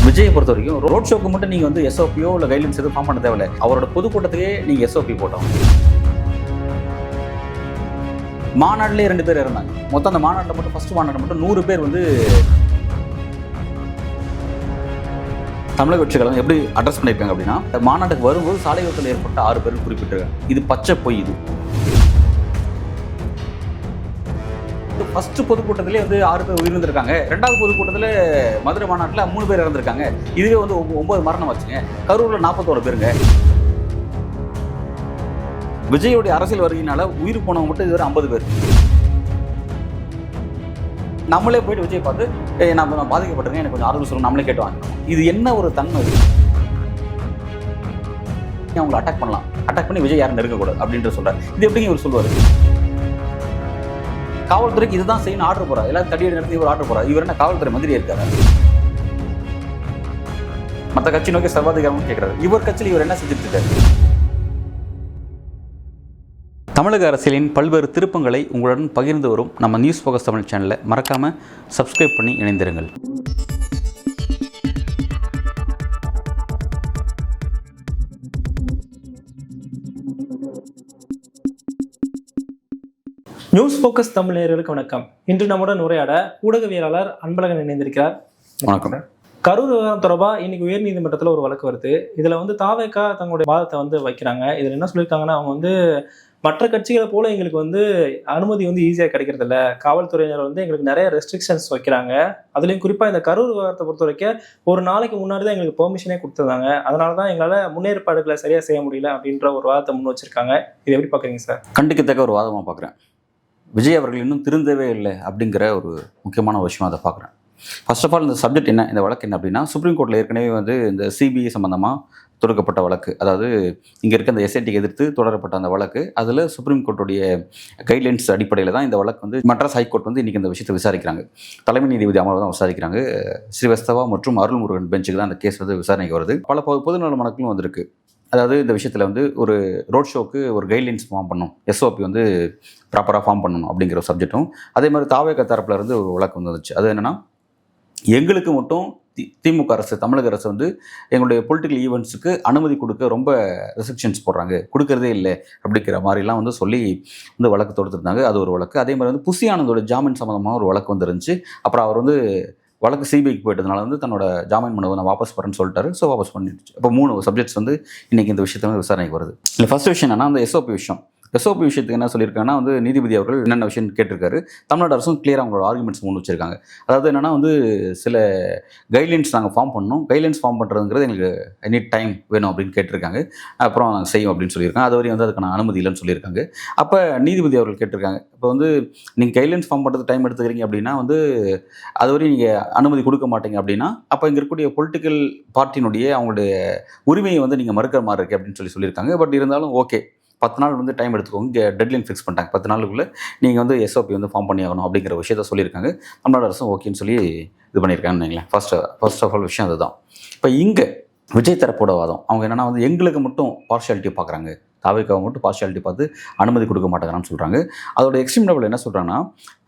விஜயை பொறுத்த வரைக்கும் ரோட் ஷோக்கு மட்டும் நீங்கள் வந்து எஸ்ஓபியோ இல்லை கைட்லைன்ஸ் எதுவும் ஃபார்ம் பண்ண தேவையில்லை. அவரோட பொதுக்கூட்டத்துக்கே நீங்கள் எஸ்ஓபி போட்டோம். மாநாட்டிலே 2 பேர் இறந்தாங்க. மொத்தம் அந்த மாநாட்டில் மட்டும் ஃபர்ஸ்ட் மாநாட்டில் மட்டும் 100 பேர் வந்து தமிழக கட்சிகளை எப்படி அட்ரஸ் பண்ணியிருக்காங்க அப்படின்னா, மாநாட்டுக்கு வரும்போது சாலை விபத்தில் ஏற்பட்ட 6 பேர் குறிப்பிட்டிருக்காங்க. இது பச்சை பொய். இது ஃபர்ஸ்ட் பொதுக்கூட்டத்திலே வந்து 6 பேர் உயிரிழந்திருக்காங்க. 2வது பொதுக்கூட்டத்தில் மதுரை மாநாட்டில் 3 பேர் இறந்திருக்காங்க. இதுவே வந்து 9 மரணம் ஆச்சுங்க. கரூர்ல 41 பேருங்க. விஜயோடைய அரசியல் வருகையினால உயிர் போனவங்க மட்டும் இதுவரை 50 பேர். நம்மளே போயிட்டு விஜய் பார்த்து நான் பாதிக்கப்பட்டிருக்கேன், எனக்கு கொஞ்சம் ஆறுதல் சொல்லுங்க, நம்மளே கேட்டு வாங்கிக்கணும். இது என்ன ஒரு தன்மை? அவங்களை அட்டாக் பண்ணலாம், அட்டாக் பண்ணி விஜய் யாரும் நெருங்கக்கூடாது அப்படின்ற சொல்றாரு. இது எப்படிங்க இவர் சொல்லுவாரு? காவல்துறைக்கு இதுதான் செய்யணும் ஆர்டர் போறாரு. எல்லாரும் தடியை நடத்தி இவர் ஆர்டர் போறாரு. இவர் என்ன காவல்துறை மந்திரி இருக்காரு? மற்ற கட்சி நோக்கி சர்வாதிகாரம் கேட்கிறாரு. இவர் கட்சியில் இவர் என்ன செஞ்சுட்டு இருக்காரு? தமிழக அரசியலின் பல்வேறு திருப்பங்களை உங்களுடன் பகிர்ந்து வரும் நம்ம நியூஸ் ஃபோக்கஸ் தமிழ் சேனலை மறக்காம சப்ஸ்கிரைப் பண்ணி இணைந்திருங்கள். நியூஸ் ஃபோக்கஸ் தமிழ் நேயர்களுக்கு வணக்கம். இன்று நம்முடன் உரையாட ஊடகவியலாளர் அன்பழகன் இணைந்திருக்கிறார். வணக்கம். கரூர் விவகாரம் தொடர்பாக இன்னைக்கு உயர்நீதிமன்றத்தில் ஒரு வழக்கு வருது. இதுல வந்து தாவேகா தங்களுடைய வாதத்தை வந்து வைக்கிறாங்க. இதுல என்ன சொல்லியிருக்காங்கன்னா, அவங்க வந்து மற்ற கட்சிகளை போல எங்களுக்கு வந்து அனுமதி வந்து ஈஸியாக கிடைக்கிறது இல்லை, காவல்துறையினர் வந்து எங்களுக்கு நிறைய ரெஸ்ட்ரிக்ஷன்ஸ் வைக்கிறாங்க. அதுலேயும் குறிப்பாக இந்த கரூர் விவகாரத்தை பொறுத்த வரைக்கும் ஒரு நாளைக்கு முன்னாடி தான் எங்களுக்கு பெர்மிஷனே கொடுத்துருந்தாங்க, அதனால தான் எங்களால் முன்னேற்பாடுகளை சரியாக செய்ய முடியல அப்படின்ற ஒரு வாதத்தை முன் வச்சிருக்காங்க. இதை எப்படி பார்க்குறீங்க சார்? கண்டிக்கத்தக்க ஒரு வாதமாக பார்க்குறேன். விஜய் அவர்கள் இன்னும் திருந்தவே இல்லை அப்படிங்கிற ஒரு முக்கியமான விஷயம் அதை பார்க்குறேன். ஃபர்ஸ்ட் ஆஃப் ஆல் இந்த சப்ஜெக்ட் என்ன, இந்த வழக்கு என்ன அப்படின்னா, சுப்ரீம் கோர்ட்டில் ஏற்கனவே வந்து இந்த சிபிஐ சம்மந்தமாக தொடக்கப்பட்ட வழக்கு, அதாவது இங்கே இருக்க அந்த எஸ்ஐடிக்கு எதிர்த்து தொடரப்பட்ட அந்த வழக்கு, அதில் சுப்ரீம் கோர்ட்டுடைய கைட்லைன்ஸ் அடிப்படையில் தான் இந்த வழக்கு வந்து மெட்ராஸ் ஹைகோர்ட் வந்து இன்றைக்கி இந்த விஷயத்தை விசாரிக்கிறாங்க. தலைமை நீதிபதி அமர்வு தான் விசாரிக்கிறாங்க. ஸ்ரீவஸ்தவா மற்றும் அருள்முருகன் பெஞ்சுக்கு தான் அந்த கேஸ் வந்து விசாரணைக்கு வருது. பல பொதுநல மனுக்களும் வந்திருக்கு. அதாவது இந்த விஷயத்தில் வந்து ஒரு ரோட் ஷோக்கு ஒரு கைட்லைன்ஸ் ஃபார்ம் பண்ணணும், எஸ்ஓபி வந்து ப்ராப்பராக ஃபார்ம் பண்ணணும் அப்படிங்கிற ஒரு சப்ஜெக்டும், அதே மாதிரி தாவேகா தரப்பில் இருந்து ஒரு வழக்கு வந்துச்சு. அது என்னென்னா, எங்களுக்கு மட்டும் திமுக அரசு, தமிழக அரசு வந்து எங்களுடைய பொலிட்டிக்கல் ஈவெண்ட்ஸுக்கு அனுமதி கொடுக்க ரொம்ப ரெஸ்ட்ரிக்ஷன்ஸ் போடுறாங்க, கொடுக்கறதே இல்லை அப்படிங்கிற மாதிரிலாம் வந்து சொல்லி வந்து வழக்கு தொடுத்துருந்தாங்க. அது ஒரு வழக்கு. அதே மாதிரி வந்து புசி ஆனந்தோட ஜாமீன் சம்மந்தமாக ஒரு வழக்கு வந்துருந்துச்சு. அப்புறம் அவர் வந்து வழக்கு சிபிஐக்கு போயிட்டதுனால வந்து தன்னோட ஜாமீன் மனுவை நான் வாபஸ் வரேன்னு சொல்லிட்டாரு. ஸோ வாபஸ் பண்ணிடுச்சு. இப்போ 3 சப்ஜெக்ட்ஸ் வந்து இன்றைக்கி இந்த விஷயத்தை வந்து விசாரணைக்கு வருது. இல்லை, ஃபர்ஸ்ட் விஷயம் என்னன்னா, அந்த எஸ்ஓபி விஷயம். எஸ்ஓபி விஷயத்துக்கு என்ன சொல்லியிருக்காங்கன்னா, வந்து நீதிபதி அவர்கள் என்னென்ன விஷயம் கேட்டிருக்காரு, தமிழ்நாடு அரசும் கிளியராக அவங்களோட ஆர்குமெண்ட்ஸ் முன் வச்சிருக்காங்க. அதாவது என்னென்னா வந்து சில கைட்லைன்ஸ் நாங்கள் ஃபார்ம் பண்ணணும், கைட்லைன்ஸ் ஃபார்ம் பண்ணுறதுங்கிறது எங்களுக்கு எனி டைம் வேணும் அப்படின்னு கேட்டிருக்காங்க. அப்புறம் நாங்கள் செய்யும் அப்படின்னு சொல்லியிருக்காங்க. அது வரையும் வந்து அதுக்கான அனுமதி இல்லைன்னு சொல்லியிருக்காங்க. அப்போ நீதிபதி அவர்கள் கேட்டிருக்காங்க, இப்போ வந்து நீங்கள் கைட்லைன்ஸ் ஃபார்ம் பண்ணுறது டைம் எடுத்துக்கிறீங்க அப்படின்னா வந்து அதுவரையும் நீங்கள் அனுமதி கொடுக்க மாட்டீங்க அப்படின்னா, அப்போ இங்கே இருக்கக்கூடிய பொலிட்டிக்கல் பார்ட்டினுடைய அவங்களுடைய உரிமையை வந்து நீங்கள் மறுக்கிற மாதிரி இருக்குது அப்படின்னு சொல்லியிருக்காங்க. பட் இருந்தாலும் ஓகே, 10 நாள் வந்து டைம் எடுத்துக்கோங்க, டெட்லைன் ஃபிக்ஸ் பண்ணிட்டாங்க. 10 நாளுக்குள்ளே நீங்கள் வந்து எஸ்ஓபி வந்து ஃபார்ம் பண்ணி ஆகணும் அப்படிங்கிற விஷயத்த சொல்லியிருக்காங்க. தமிழ்நாடு அரசும் ஓகேன்னு சொல்லி இது பண்ணியிருக்காங்கன்னு வைங்களேன். ஃபர்ஸ்ட் ஆஃப் ஆல் விஷயம் அதுதான். இப்போ இங்கே விஜய் தரப்போட வாதம் அவங்க என்னென்னா வந்து எங்களுக்கு மட்டும் பார்ஷியாலிட்டி பார்க்குறாங்க, தாவேக்காவை மட்டும் பார்ஷியாலிட்டி பார்த்து அனுமதி கொடுக்க மாட்டேங்கிறான்னு சொல்கிறாங்க. அதோட எக்ஸ்ட்ரீம் லெவலில் என்ன சொல்கிறாங்கன்னா,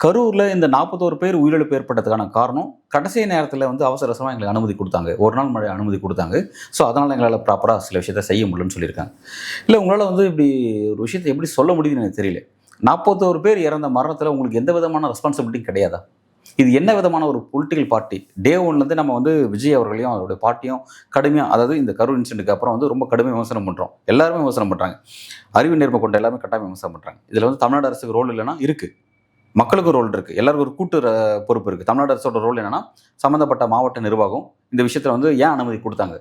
கரூரில் இந்த 41 பேர் உயிரிழப்பு ஏற்பட்டதுக்கான காரணம் கடைசி நேரத்தில் வந்து அவசரமாக எங்களுக்கு அனுமதி கொடுத்தாங்க, ஒரு நாள் மழை அனுமதி கொடுத்தாங்க. ஸோ அதனால் எங்களால் ப்ராப்பராக சில விஷயத்தை செய்ய முடியலன்னு சொல்லியிருக்காங்க. இல்லை, உங்களால் வந்து இப்படி ஒரு விஷயத்தை எப்படி சொல்ல முடியுதுன்னு எனக்கு தெரியல. 41 பேர் இறந்த மரணத்தில் உங்களுக்கு எந்த விதமான ரெஸ்பான்சிபிலிட்டியும் கிடையாதா? இது என்ன விதமான ஒரு பொலிட்டிக்கல் பார்ட்டி? டே ஒன்லேருந்து நம்ம வந்து விஜய் அவர்களையும் அவருடைய பார்ட்டியும் கடுமையாக, அதாவது இந்த கரூர் இன்சிடென்ட்டுக்கு அப்புறம் வந்து ரொம்ப கடுமையாக விமர்சனம் பண்ணுறோம். எல்லாருமே விமர்சனம் பண்ணுறாங்க. அறிவு நேர்மை கொண்ட எல்லாருமே கட்டாயம் விமர்சனம் பண்ணுறாங்க. இதில் வந்து தமிழ்நாடு அரசுக்கு ரோல் இல்லைன்னா இருக்குது, மக்களுக்கு ரோல் இருக்குது, எல்லாருக்கும் ஒரு கூட்டு பொறுப்பு இருக்குது. தமிழ்நாடு அரசோட ரோல் என்னென்னா, சம்மந்தப்பட்ட மாவட்ட நிர்வாகம் இந்த விஷயத்தில் வந்து ஏன் அனுமதி கொடுத்தாங்க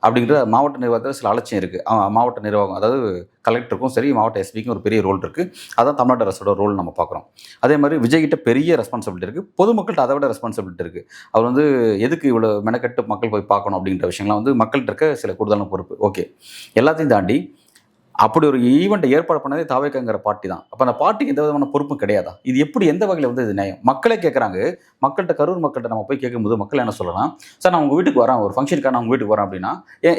அப்படிங்கிற மாவட்ட நிர்வாகத்தில் சில அலட்சியம் இருக்குது. மாவட்ட நிர்வாகம், அதாவது கலெக்டருக்கும் சரி மாவட்ட எஸ்பிக்கும் ஒரு பெரிய ரோல் இருக்குது. அதான் தமிழ்நாடு அரசோட ரோல் நம்ம பார்க்குறோம். அதே மாதிரி விஜய்கிட்ட பெரிய ரெஸ்பான்சிபிலிட்டி இருக்குது, பொதுமக்கள்கிட்ட அதை விட ரெஸ்பான்சிபிலிட்டி இருக்குது. அவர் வந்து எதுக்கு இவ்வளோ மெனக்கட்டு மக்கள் போய் பார்க்கணும் அப்படிங்கிற விஷயங்கள்லாம் வந்து மக்கள்கிட்ட இருக்க சில கூடுதலான பொறுப்பு. ஓகே, எல்லாத்தையும் தாண்டி அப்படி ஒரு ஈவெண்ட்டை ஏற்பாடு பண்ணதே தாவேக்காங்கிற பார்ட்டி தான். அப்போ அந்த பார்ட்டிக்கு எந்த விதமான பொறுப்பும் கிடையாதா? இது எப்படி, எந்த வகையில் வந்து இது நியாயம்? மக்களே கேட்குறாங்க. மக்கள்கிட்ட, கரூர் மக்கள்கிட்ட நம்ம போய் கேட்கும்போது மக்கள் என்ன சொல்லலாம், சார் நான் உங்கள் வீட்டுக்கு வரேன், ஒரு ஃபங்க்ஷனுக்காக நான் உங்கள் வீட்டுக்கு வரேன் அப்படின்னா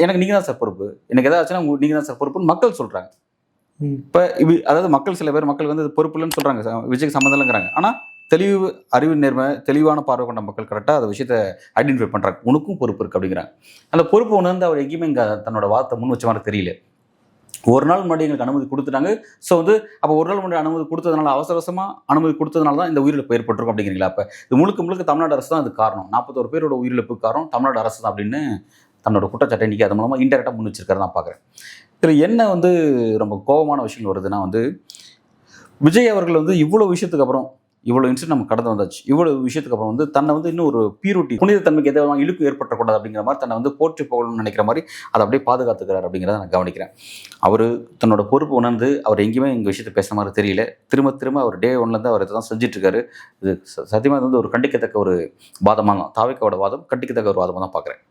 எனக்கு நீங்கள் தான் சார் பொறுப்பு, எனக்கு எதாச்சுன்னா நீங்கள் தான் சார் பொறுப்புன்னு மக்கள் சொல்கிறாங்க. இப்போ அதாவது மக்கள் சில பேர் மக்கள் வந்து இது பொறுப்பு இல்லைன்னு சொல்கிறாங்க, விஜய்க்கு சம்மந்தம் இல்லைங்கிறாங்க. ஆனால் தெளிவு, அறிவு, நேர்மை, தெளிவான பார்வை கொண்ட மக்கள் கரெக்டாக அந்த விஷயத்தை ஐடென்டிஃபை பண்ணுறாங்க. உனக்கும் பொறுப்பு இருக்குது அப்படிங்கிறாங்க. அந்த பொறுப்பு உணர்ந்து அவர் எங்கேயுமே இங்கே தன்னோட வார்த்தை முன் வச்ச மாதிரி தெரியல. ஒரு நாள் முன்னாடி எங்களுக்கு அனுமதி கொடுத்துட்டாங்க. ஸோ வந்து அப்போ ஒரு நாள் முன்னாடி அனுமதி கொடுத்ததுனால, அவசரமாக அனுமதி கொடுத்ததுனால தான் இந்த உயிரிழப்பு ஏற்பட்டிருக்கும் அப்படிங்கிறீங்களா? அப்போ இது முழுக்க தமிழ்நாடு அரசு தான் அது காரணம். 41 பேரோட உயிரிழப்பு காரணம் தமிழ்நாடு அரசு தான் அப்படின்னு தன்னோட குற்றச்சாட்டை இன்றைக்கி அது மூலமாக இன்டெரக்டாக முன் வச்சிருக்காரு நான் பார்க்குறேன். இதில் என்ன வந்து ரொம்ப கோபமான விஷயங்கள் வருதுன்னா வந்து, விஜய் அவர்கள் வந்து இவ்வளோ விஷயத்துக்கு அப்புறம், இவ்வளோ இன்சிடென்ட் நம்ம கடந்து வந்தாச்சு, இவ்வளோ விஷயத்துக்கு அப்புறம் வந்து தன்னை வந்து இன்னும் ஒரு பியூரிட்டி, புனித தன்மைக்கு எதாவது இழுக்கு ஏற்பட்டக்கூடாது அப்படிங்கிற மாதிரி தன்னை வந்து போற்றி போகணும்னு நினைக்கிற மாதிரி அதை அப்படியே பாதுகாத்துக்கிறார் அப்படிங்கிறத நான் கவனிக்கிறேன். அவர் தன்னோட பொறுப்பு உணர்ந்து அவர் எங்கேயுமே இந்த விஷயத்தை பேசுகிற மாதிரி தெரியல. திரும்ப அவர் டே ஒன்லேருந்து அவர் இதை தான் செஞ்சுட்டு இருக்காரு. இது சத்தியமாக வந்து ஒரு கண்டிக்கத்தக்க ஒரு வாதமாக தான், தாவேக்காவோட வாதம் கண்டிக்கத்தக்க ஒரு வாதமாக தான் பார்க்குறேன்.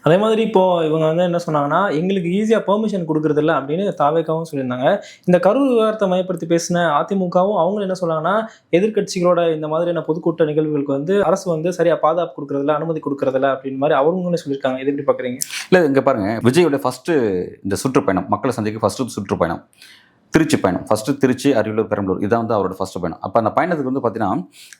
அதே மாதிரி இப்போ இவங்க வந்து என்ன சொன்னாங்கன்னா, எங்களுக்கு ஈஸியாக பெர்மிஷன் கொடுக்குறது இல்லை அப்படின்னு தாவேக்காவும் சொல்லியிருந்தாங்க. இந்த கரூர் விவகாரத்தை மையப்படுத்தி பேசின அதிமுகவும் அவங்க என்ன சொன்னாங்கன்னா, எதிர்க்கட்சிகளோட இந்த மாதிரியான பொதுக்கூட்ட நிகழ்வுகளுக்கு வந்து அரசு வந்து சரியா பாதுகாப்பு கொடுக்குறதில்ல, அனுமதி கொடுக்குறதில்ல அப்படின்னு மாதிரி அவங்களும் சொல்லியிருக்காங்க. இது எப்படி பார்க்குறீங்க? இல்லை, இங்கே பாருங்க, விஜயோட ஃபர்ஸ்ட் இந்த சுற்றுப்பயணம், மக்களை சந்திக்க ஃபர்ஸ்ட் சுற்றுப்பயணம் திருச்சி பயணம். ஃபஸ்ட்டு திருச்சி, அரியலூர், பெரம்பலூர், இதான் வந்து அவரோட ஃபஸ்ட்டு பயணம். அப்போ அந்த பயணத்துக்கு வந்து பார்த்தீங்கன்னா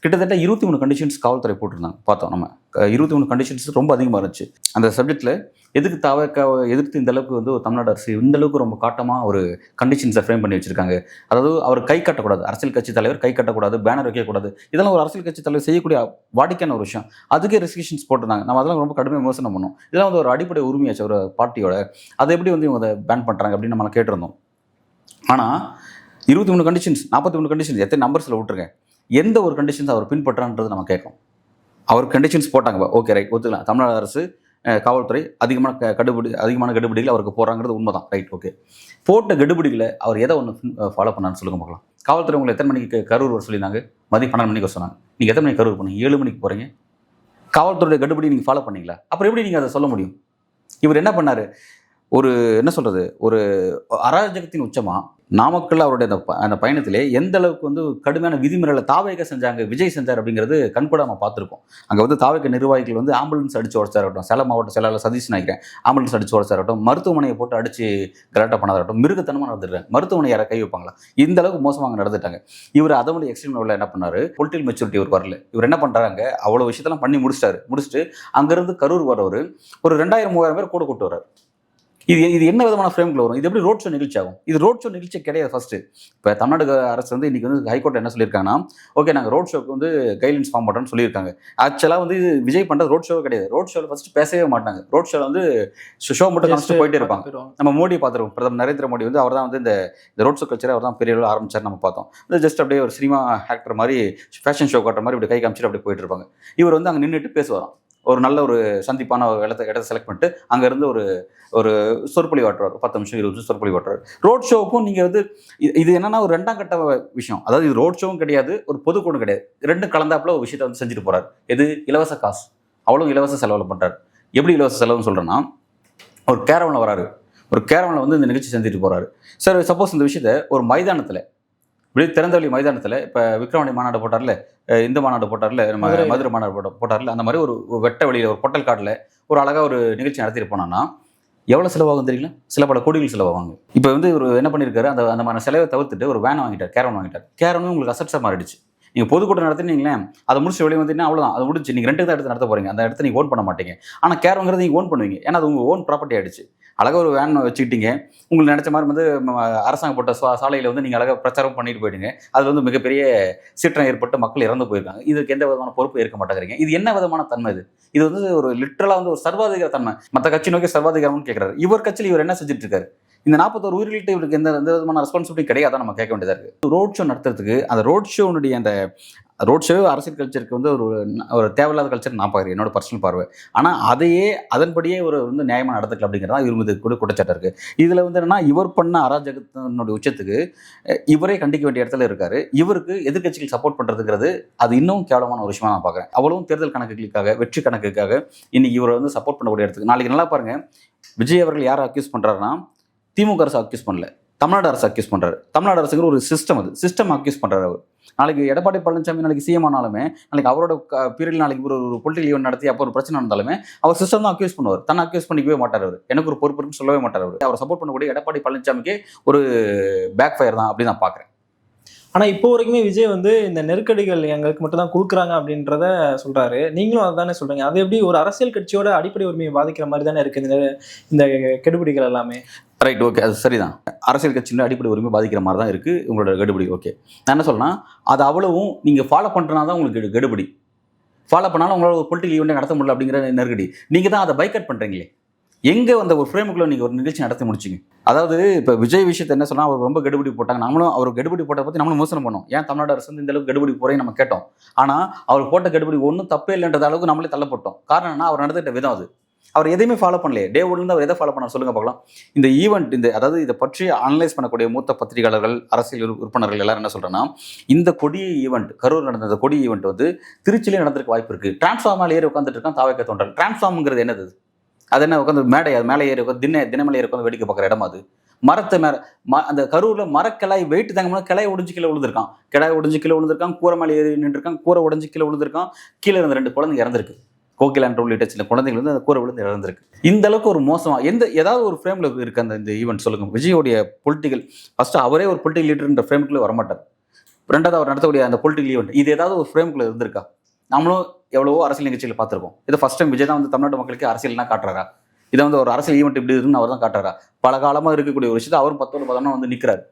கிட்டத்தட்ட 23 கண்டிஷன்ஸ் காவல்துறை போட்டிருந்தாங்க. பார்த்தோம் நம்ம 23 கண்டிஷன்ஸ் ரொம்ப அதிகமாக இருந்துச்சு. அந்த சப்ஜெக்டில் எதுக்கு தாவேக்காவை எதிர்த்து இந்த அளவுக்கு வந்து ஒரு தமிழ்நாடு அரசு இந்த அளவுக்கு ரொம்ப காட்டமாக ஒரு கண்டிஷன்ஸை ஃப்ரேம் பண்ணி வச்சிருக்காங்க. அதாவது அவர் கை கட்டக்கூடாது, அரசியல் கட்சி தலைவர் கை கட்டக்கூடாது, பேனர் வைக்கக்கூடாது, இதெல்லாம் ஒரு அரசியல் கட்சி தலைவர் செய்யக்கூடிய வாடிக்கையான ஒரு விஷயம். அதுக்கே ரெஸ்ட்ரிக்ஷன்ஸ் போட்டிருந்தாங்க. நம்ம அதெல்லாம் ரொம்ப கடுமையாக விமர்சனம் பண்ணோம். இதெல்லாம் வந்து ஒரு அடிப்படை உரிமையாச்சு ஒரு பார்ட்டியோட. அதை எப்படி வந்து இவங்க அதை பேன் பண்ணுறாங்க அப்படின்னு நம்ம கேட்டிருந்தோம். ஆனால் 23 கண்டிஷன்ஸ், 43 கண்டிஷன்ஸ், எத்தனை நம்பர்ஸில் விட்டுருங்க, எந்த ஒரு கண்டிஷன்ஸ் அவர் பின்பற்றான்றது நம்ம கேட்கும். அவர் கண்டிஷன்ஸ் போட்டாங்க, ஓகே ரைட், ஒத்துக்கலாம். தமிழ்நாடு அரசு காவல்துறை அதிகமான கெடுபிடிகள் அவருக்கு போகிறாங்கிறது உண்மைதான், ரைட், ஓகே. போட்ட கெடுபிடிகளை அவர் எதை ஒன்று ஃபாலோ பண்ணான்னு சொல்லுங்க பார்க்கலாம். காவல்துறை உங்களை எத்தனை மணிக்கு கரூர் வர சொல்லியிருந்தாங்க? மதியம் 12 மணிக்கு வர சொன்னாங்க. நீங்கள் எத்தனை மணிக்கு கரூர் போனீங்க? 7 மணிக்கு போகிறீங்க. காவல்துறையோட கெடுபிடி நீங்கள் ஃபாலோ பண்ணீங்களா? அப்புறம் எப்படி நீங்கள் அதை சொல்ல முடியும்? இவர் என்ன பண்ணார்? ஒரு என்ன சொல்கிறது, ஒரு அராஜகத்தின் உச்சமாக நாமக்கல் அவருடைய அந்த பயணத்திலே எந்த அளவுக்கு வந்து கடுமையான விதிமுறைகளை தாவேக்கா செஞ்சாங்க, விஜய் செஞ்சார் அப்படிங்கிறது கண்கூட நம்ம பார்த்துருக்கோம். அங்கே வந்து தாவேக்கா நிர்வாகிகள் வந்து ஆம்புலன்ஸ் அடிச்சு உடச்சாரட்டும், சேலம் மாவட்ட செயலாளர் சதீஷ் நினைக்கிறேன் ஆம்புலன்ஸ் அடிச்சு உடச்சாரட்டும், மருத்துவமனையை போட்டு அடிச்சு கலாட்டா பண்ணாதரட்டும், மிருகத்தனமாக நடந்துடுறேன். மருத்துவமனை யாரை கை வைப்பாங்களா? இந்த அளவுக்கு மோசமாக நடந்துட்டாங்க. இவர் அதை வந்து எக்ஸ்ட்ரீம் லெவலில் என்ன பண்ணார்? பொலிட்டிக்கல் மெச்சூரிட்டி இவர் வரல. இவர் என்ன பண்ணுறாங்க, அவ்வளோ விஷயத்தெல்லாம் பண்ணி முடிச்சுட்டு அங்கேருந்து கரூர் வரவர் ஒரு 2000-3000 பேர் கூட கூட்டு வர்றார். இது என்ன விதமான ஃப்ரேம்ல வரும்? இது எப்படி ரோட் ஷோ நிகழ்ச்சி ஆகும்? இது ரோட் ஷோ நிகழ்ச்சி கிடையாது. ஃபர்ஸ்ட் இப்போ தமிழ்நாடு அரசு வந்து இன்னைக்கு வந்து ஹைகோர்ட் என்ன சொல்லியிருக்காங்கன்னா, ஓகே நாங்கள் ரோட் ஷோக்கு வந்து கைட்லைன்ஸ் ஃபார்ம் பண்ணுறோம்னு சொல்லியிருக்காங்க. ஆக்சுவலாக வந்து விஜய் பண்ணுறது ரோட் ஷோ கிடையாது. ரோட் ஷோவில் ஃபர்ஸ்ட் பேசவே மாட்டாங்க. ரோட் ஷோவில் வந்து ஷோ மட்டும் காமிச்சிட்டு போயிட்டே இருப்பாங்க. நம்ம மோடி பார்த்துருக்கோம், பிரதமர் நரேந்திர மோடி வந்து அவர் தான் வந்து இந்த ரோட் ஷோ கல்ச்சரை அவர் தான் பெரிய அளவில் ஆரம்பிச்சார். நம்ம பார்த்தோம். இது ஜஸ்ட் அப்படியே ஒரு சினிமா ஆக்டர் மாதிரி ஃபேஷன் ஷோ காட்டுற மாதிரி இப்படி கை காமிச்சிட்டு அப்படியே போயிட்டு இருப்பாங்க. இவர் வந்து அங்கே நின்றுட்டு பேசுவாராம். ஒரு நல்ல ஒரு சந்திப்பான இடத்தை செலக்ட் பண்ணிட்டு அங்கேருந்து ஒரு சொற்பொழிவு ஆட்டுறாரு. 10 நிமிஷம் 20 நிமிஷம் சொற்பொழிவு ஆட்டுறாரு. ரோட் ஷோவுக்கும் நீங்கள் வந்து இது என்னன்னா ஒரு 2ஆம் கட்ட விஷயம். அதாவது இது ரோட் ஷோவும் கிடையாது, ஒரு பொதுக்கூடம் கிடையாது. ரெண்டும் கலந்தாப்புல ஒரு விஷயத்தை வந்து செஞ்சுட்டு போறாரு. எது? இலவச காசு. அவ்வளோ இலவச செலவில் பண்ணுறாரு. எப்படி இலவச செலவுன்னு சொல்கிறேன்னா, ஒரு கேரவனில் வராரு. ஒரு கேரவனில் வந்து இந்த நிகழ்ச்சி செஞ்சுட்டு போகிறாரு. சார் சப்போஸ் இந்த விஷயத்தை ஒரு மைதானத்தில், இப்படி திறந்தவெளி மைதானத்தில், இப்போ விக்ரவாணி மாநாடு போட்டார்ல, இந்த மாநாடு போட்டார்ல, மதுரை மாநாடு போட்டார்ல, அந்த மாதிரி ஒரு வெட்ட வெளியில் ஒரு பொட்டல் காட்டில் ஒரு அழகாக ஒரு நிகழ்ச்சி நடத்திட்டு போனான்னா எவ்வளோ செலவாகும் தெரியல? சில பல கோடிகள் செலவாகுங்க. இப்போ வந்து ஒரு என்ன பண்ணியிருக்காரு, அந்த மாதிரி செலவை தவிர்த்துட்டு ஒரு வேன் வாங்கிட்டார், கேரவன் வாங்கிட்டார். கேரவனும் உங்களுக்கு அசட்ஸாக மாறிடுச்சு. நீங்கள் பொதுக்கூட்டம் நடத்தினீங்களேன், அதை முடிச்சு வெளியே வந்தீங்கன்னா அவ்வளோதான், அது முடிச்சு நீங்கள் ரெண்டுக்கு தான் எடுத்து நடத்த போகிறீங்க. அந்த இடத்த நீங்கள் ஓன் பண்ண மாட்டீங்க. ஆனால் கேரவங்கிறது நீங்கள் ஓன் பண்ணுவீங்க, ஏன்னா அது உங்கள் ஓன் ப்ராப்பர்ட்டி ஆகிடுச்சு. அழகாக ஒரு வேன் வச்சுக்கிட்டீங்க, உங்களுக்கு நினச்ச மாதிரி வந்து அரசாங்கம் போட்ட சாலையில் வந்து நீங்கள் அழகாக பிரச்சாரம் பண்ணிட்டு போயிடுங்க. அதில் வந்து மிகப்பெரிய சீற்றம் ஏற்பட்டு மக்கள் இறந்து போயிருக்காங்க. இதுக்கு எந்த விதமான பொறுப்பு ஏற்க மாட்டேங்கிறீங்க. இது என்ன விதமான தன்மை? இது வந்து ஒரு லிட்டரலாக வந்து ஒரு சர்வாதிகார தன்மை. மற்ற கட்சி நோக்கி சர்வாதிகாரம்னு கேட்குறாரு. இவர் கட்சியில் இவர் என்ன செஞ்சுட்டு இருக்காரு? இந்த 41 உயிர்கள்ட்ட இவருக்கு எந்த விதமான ரெஸ்பான்சிபிலிட்டி கிடையாதான் நம்ம கேட்க வேண்டியதாக இருக்குது. ரோட் ஷோ நடத்துறதுக்கு அந்த ரோட் ஷோனுடைய அந்த ரோட் ஷோவே அரசியல் கல்ச்சருக்கு வந்து ஒரு தேவையில்லாத கல்ச்சர் நான் பார்க்குறேன், என்னோட பர்சனல் பார்வை. ஆனால் அதையே அதன்படியே ஒரு வந்து நியாயமாக நடத்துக்கல அப்படிங்கிறதா இவர் மீது கூட குற்றச்சாட்டு இருக்குது. இதில் வந்து என்னன்னா, இவர் பண்ண அராஜகத்தினுடைய உச்சத்துக்கு இவரே கண்டிக்க வேண்டிய இடத்துல இருக்காரு. இவருக்கு எதிர்கட்சிகள் சப்போர்ட் பண்ணுறதுங்கிறது அது இன்னும் கேவலமான ஒரு விஷயமா நான் பார்க்குறேன். அவ்வளவும் தேர்தல் கணக்குகளுக்காக, வெற்றி கணக்குக்காக இன்னைக்கு இவரை வந்து சப்போர்ட் பண்ணக்கூடிய இடத்துக்கு. நாளைக்கு நல்லா பாருங்கள், விஜய் அவர்கள் யாரை அக்யூஸ் பண்ணுறாருன்னா, திமுக அரசு அக்யூஸ் பண்ணல, தமிழ்நாடு அரசு அக்யூஸ் பண்றாரு. தமிழ்நாடு அரசுங்கிற ஒரு சிஸ்டம், அது சிஸ்டம் அக்யூஸ் பண்றாரு அவர். நாளைக்கு எடப்பாடி பழனிசாமி நாளைக்கு சிஎம் ஆனாலுமே, நாளைக்கு அவரோட பீரியட் நாளைக்கு ஒரு பொலிட்டிக்கல் ஈவெண்ட் நடத்தி அப்போ ஒரு பிரச்சனை நடந்தாலுமே அவர் சிஸ்டம் தான் அக்யூஸ் பண்ணுவார். தன்னை அக்யூஸ் பண்ணிக்கவே மாட்டார் அவர். எனக்கு ஒரு பொறுப்பு இருக்குன்னு சொல்லவே மாட்டார் அவர். அவர் சப்போர்ட் பண்ணக்கூடிய எடப்பாடி பழனிசாமிக்கு ஒரு பேக் ஃபயர் தான் அப்படின்னு நான் பார்க்குறேன். ஆனா இப்போ வரைக்குமே விஜய் வந்து இந்த நெருக்கடிகள் எங்களுக்கு மட்டும் தான் கொடுக்குறாங்க அப்படின்றத சொல்றாரு. நீங்களும் அதுதானே சொல்றீங்க. அது எப்படி ஒரு அரசியல் கட்சியோட அடிப்படை உரிமையை பாதிக்கிற மாதிரி தானே இருக்கு இந்த கெடுபிடிகள் எல்லாமே. ரைட், ஓகே, அது சரிதான். அரசியல் கட்சியின் அடிப்படை உரிமை பாதிக்கிற மாதிரி தான் இருக்குது உங்களோட கெடுபிடி. ஓகே, நான் என்ன சொல்றேன்னா, அது அவ்வளவும் நீங்கள் ஃபாலோ பண்ணுறனா தான் உங்களுக்கு கெடுபிடி. ஃபாலோ பண்ணாலும் உங்களால் ஒரு பொலிட்டிக்கல் ஈவெண்ட் நடத்த முடியல அப்படிங்கிற நெருக்கடி. நீங்கள் தான் அதை பைக்கட் பண்ணுறீங்களே. எங்கே அந்த ஒரு ஃப்ரேமுக்குள்ளே நீங்கள் ஒரு நிகழ்ச்சி நடத்தி முடிச்சிங்க. அதாவது இப்போ விஜய் விஷயத்தை என்ன சொன்னால், அவர் ரொம்ப கெடுபிடி போட்டாங்க. நம்மளும் அவர் கெடுபிடி போட்டதை பற்றி நம்மளும் விமர்சனம் பண்ணோம். ஏன் தமிழ்நாடு அரசு வந்து இந்த அளவுக்கு கெடுபிடி போகிறேன்னு நம்ம கேட்டோம். ஆனால் அவர் போட்ட கெடுபிடி ஒன்றும் தப்பே இல்லைன்ற அளவுக்கு நம்மளே தள்ளப்பட்டோம். காரணம் என்ன, அவர் நடந்துகிட்ட விதம் அது. அவர் எதையுமே ஃபாலோ பண்ணலையே. டே ஒன்லேருந்து அவர் எதை ஃபாலோ பண்ண சொல்லுங்க பார்க்கலாம். இந்த ஈவெண்ட், அதாவது இதை பற்றி அனலைஸ் பண்ணக்கூடிய மூத்த பத்திரிகையாளர்கள், அரசியல் உறுப்பினர்கள் எல்லாரும் என்ன சொல்கிறேன்னா, இந்த கொடிய ஈவெண்ட், கரூர் நடந்த இந்த கொடிய ஈவெண்ட் வந்து திருச்சியிலே நடந்திருக்க வாய்ப்பு இருக்குது. டிரான்ஸ்ஃபார்மர் ஏறி உட்காந்துட்டு இருக்கான் தாவேக்கா தொண்டர். டிரான்ஸ்ஃபார்ம்ங்கிறது என்னது? அது என்ன உட்காந்து மேடை, அது மேலே ஏறி உட்காந்து தினமலை ஏறி உட்காந்து வேடிக்கை பார்க்குற இடம் அது. மரத்தை மேலே அந்த கரூரில் மரக்கிளாய் வெயிட் தாங்க கிளையை ஒடிஞ்சு கீழே விழுந்திருக்கான். கிளாய் ஒடிஞ்சு கீழே விழுந்திருக்கான். கூரை மேலே ஏறி நின்றுருக்கான். கூரை உடஞ்சி கீழே விழுந்திருக்கான். கீழே இருந்த 2 குழந்தைங்க இறந்துருக்கு. கோகிலான் உள்ளிட்ட சில குழந்தைகள் வந்து அந்த கூரை விழுந்து இறந்துருக்கு. இந்த அளவுக்கு ஒரு மோசமாக ஏதாவது ஒரு ஃப்ரேமில் இருக்குது இந்த ஈவெண்ட் சொல்லுங்க. விஜயோடைய பொலிட்டிக்கல் ஃபர்ஸ்ட் அவரே ஒரு பொலிட்டிக்கல் லீடர்ன்ற ஃப்ரேமுக்குள்ளே வரமாட்டார். ரெண்டாவது அவர் நடத்தக்கூடிய அந்த பொலிட்டிக்கல் ஈவெண்ட் இது ஏதாவது ஒரு ஃப்ரேமுக்குள்ளே இருந்திருக்கா? நம்மளும் எவ்வளவோ அரசியல் நிகழ்ச்சியில் பார்த்துருக்கோம். இது ஃபர்ஸ்ட் டைம் விஜய் தான் வந்து தமிழ்நாட்டு மக்களுக்கு அரசியல்னா காட்டுறாரா? இதை வந்து ஒரு அரசியல் ஈவெண்ட் இப்படி இருக்குன்னு அவர் தான் காட்டுறாரா? பல காலமாக இருக்கக்கூடிய ஒரு விஷயத்தை அவர் 10 வந்து நிற்கிறார்.